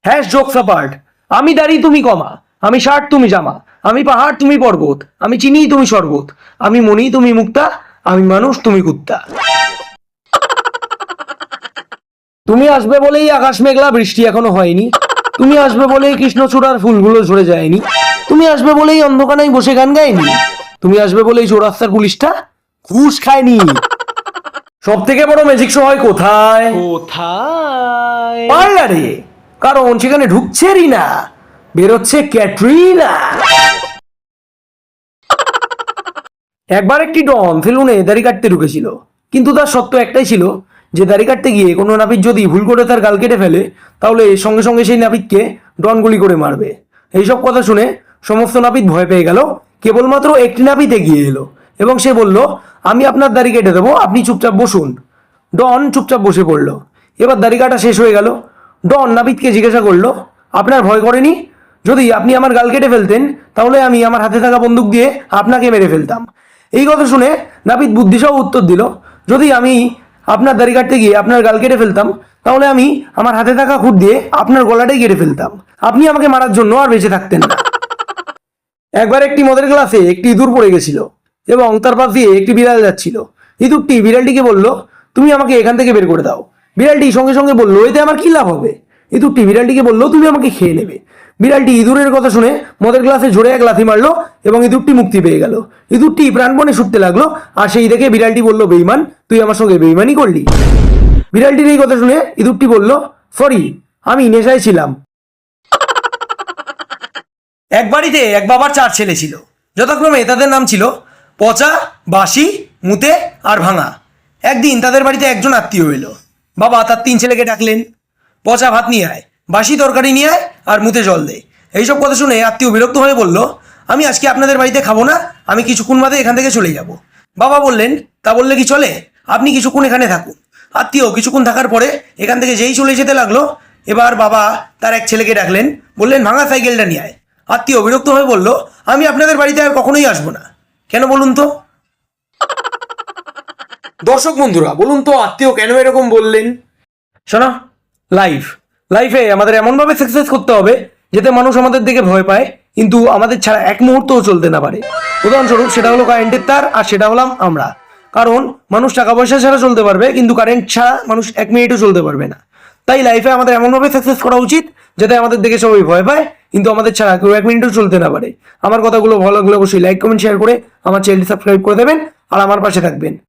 Hash jokes apart, আমি দাড়ি তুমি কমা, আমি শার্ট তুমি জামা, আমি পাহাড় তুমি পর্বত, আমি চিনি তুমি শরবত, আমি মনি তুমি মুক্তা, আমি মানুষ তুমি কুত্তা। তুমি আসবে বলেই আকাশ মেঘলা, বৃষ্টি এখনো হয়নি। তুমি আসবে বলেই কৃষ্ণচূড়ার ফুলগুলো ঝরে যায়নি। তুমি আসবে বলেই অন্ধকানায় বসে গান গায়নি। তুমি আসবে বলেই চৌরাস্তার পুলিশটা ঘুষ খায়নি। সব থেকে বড় ম্যাজিক শো হয় কোথায়? কোথায়? পার্লারে, কারণ সেখানে ঢুকছে রিনা, বেরোচ্ছে ক্যাটরিনা। একবার একটি ডন সেলুনে দাড়ি কাটতে ঢুকেছিল, কিন্তু তার সত্য একটাই ছিল যে দাড়ি কাটতে গিয়ে কোনো নাপিত যদি ভুল করে তার গাল কেটে ফেলে, তাহলে সঙ্গে সঙ্গে সেই নাপিতকে ডন গুলি করে মারবে। এইসব কথা শুনে সমস্ত নাপিত ভয় পেয়ে গেল। কেবলমাত্র একটি নাপিত এগিয়ে এলো এবং সে বলল, আমি আপনার দাড়ি কেটে দেবো, আপনি চুপচাপ বসুন। ডন চুপচাপ বসে পড়ল। এবার দাড়ি কাটা শেষ হয়ে গেল। ডন নাপিতকে জিজ্ঞাসা করলো, আপনার ভয় করেনি? যদি আপনি আমার গাল কেটে ফেলতেন, তাহলে আমি আমার হাতে থাকা বন্দুক দিয়ে আপনাকে মেরে ফেলতাম। এই কথা শুনে নাপিত বুদ্ধিসহ উত্তর দিল, যদি আমি আপনার দাড়ি কাটতে গিয়ে আপনার গাল কেটে ফেলতাম, তাহলে আমি আমার হাতে থাকা খুঁট দিয়ে আপনার গলাটাই কেটে ফেলতাম, আপনি আমাকে মারার জন্য আর বেঁচে থাকতেন না। একবার একটি মদের গ্লাসে একটি ইঁদুর পড়ে গেছিল এবং তার পাশ দিয়ে একটি বিড়াল যাচ্ছিল। ইঁদুরটি বিড়ালটিকে বলল, তুমি আমাকে এখান থেকে বের করে দাও। বিড়ালটি সঙ্গে সঙ্গে বলল, এতে আমার কি লাভ হবে? ইঁদুরটি বিড়ালটিকে বলল, তুমি আমাকে খেয়ে নেবে। বিড়ালটি ইঁদুরের কথা শুনে মদের গ্লাসে জোরে এক লাথি মারলো এবং ইঁদুরটি মুক্তি পেয়ে গেল। ইঁদুরটি প্রাণপণে ছুটতে লাগলো, আর সেই দেখে বিড়ালটি বলল, বেইমান, তুই আমার সঙ্গে বেইমানি করলি। বিড়ালটির এই কথা শুনে ইঁদুরটি বলল, সরি, আমি নেশায় ছিলাম। এক বাড়িতে এক বাবার 4 ছেলে ছিল, যথাক্রমে তাদের নাম ছিল পচা, বাসি, মুতে আর ভাঙা। একদিন তাদের বাড়িতে একজন আত্মীয় এলো। বাবা তার 3 ছেলেকে ডাকলেন, পচা ভাত নিয়ে আয়, বাসি তরকারি নিয়ে আয়, আর মুতে জল দে। এইসব কথা শুনে আত্মীয় বিরক্ত হয়ে বলল, আমি আজকে আপনাদের বাড়িতে খাবো না, আমি কিছুক্ষণ বাদে এখান থেকে চলে যাব। বাবা বললেন, তা বললে কি চলে, আপনি কিছুক্ষণ এখানে থাকুন। আত্মীয় কিছুক্ষণ থাকার পরে এখান থেকে যেই চলে যেতে লাগলো, এবার বাবা তার এক ছেলেকে ডাকলেন, বললেন, ভাঙা সাইকেলটা নিয়ে আয়। আত্মীয় বিরক্ত হয়ে বলল, আমি আপনাদের বাড়িতে আর কখনোই আসবো না। কেন বলুন তো? দর্শক বন্ধুরা, বলুন তো আত্মীয় কেন এরকম বললেন? শোনো, লাইফে আমাদের এমনভাবে সাকসেস করতে হবে যাতে মানুষ আমাদের দিকে ভয় পায়, কিন্তু আমাদের ছাড়া এক মুহূর্তও চলতে না পারে। উদাহরণস্বরূপ সেটা হলো কারেন্টের তার, আর সেটা হলাম আমরা। কারণ মানুষ টাকা পয়সা ছাড়া চলতে পারবে, কিন্তু কারেন্ট ছাড়া মানুষ 1 মিনিটও চলতে পারবে না। তাই লাইফে আমাদের এমনভাবে সাকসেস করা উচিত যাতে আমাদের দেখে সবাই ভয় পায়, কিন্তু আমাদের ছাড়া কেউ 1 মিনিটও চলতে না পারে। আমার কথাগুলো ভালো লাগলে অবশ্যই লাইক, কমেন্ট, শেয়ার করে আমার চ্যানেলটি সাবস্ক্রাইব করে দেবেন আর আমার পাশে থাকবেন।